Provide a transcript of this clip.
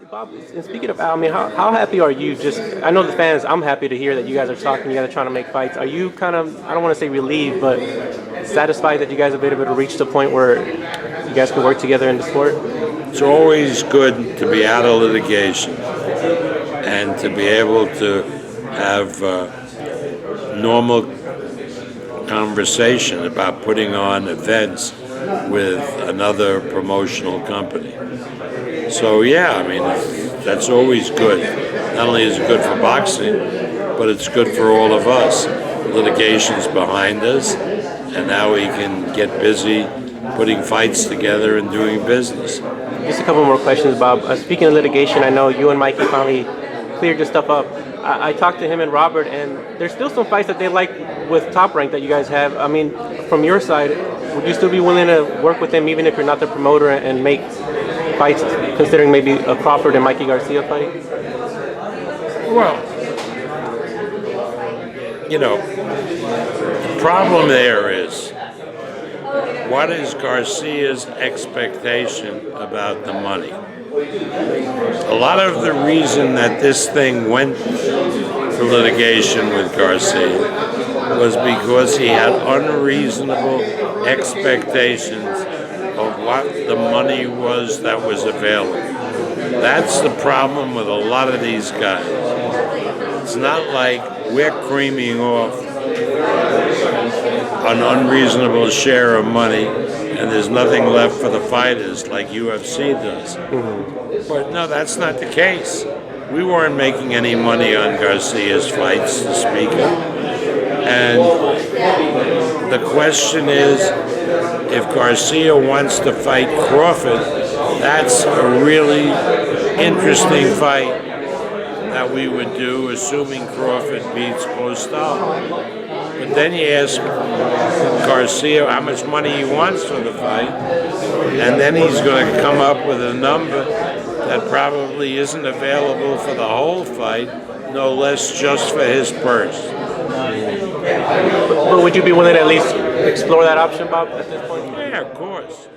Bob, and speaking of, I mean, how happy are you? Just, I know the fans. I'm happy to hear that you guys are talking. You guys are trying to make fights. Are you kind of, I don't want to say relieved, but satisfied that you guys have been able to reach the point where you guys can work together in the sport? It's always good to be out of litigation and to be able to have normal conversation about putting on events with another promotional company. So yeah, I mean, that's always good. Not only is it good for boxing, but it's good for all of us. Litigation's behind us, and now we can get busy putting fights together and doing business. Just a couple more questions, Bob. Speaking of litigation, I know you and Mikey finally cleared your stuff up. I talked to him and Robert, and there's still some fights that they like with Top Rank that you guys have. I mean, from your side, would you still be willing to work with them even if you're not the promoter and make fights, considering maybe a Crawford and Mikey Garcia fight? Well, the problem there is, what is Garcia's expectation about the money? A lot of the reason that this thing went to litigation with Garcia was because he had unreasonable expectations of what the money was that was available. That's the problem with a lot of these guys. It's not like we're creaming off an unreasonable share of money and there's nothing left for the fighters like UFC does. Mm-hmm. But no, that's not the case. We weren't making any money on Garcia's fights, to speak of. And the question is, if Garcia wants to fight Crawford, that's a really interesting fight that we would do, assuming Crawford beats Postal. But then you ask Garcia how much money he wants for the fight, and then he's going to come up with a number that probably isn't available for the whole fight, no less just for his purse. But would you be willing to at least explore that option, Bob, at this point? Yeah, of course.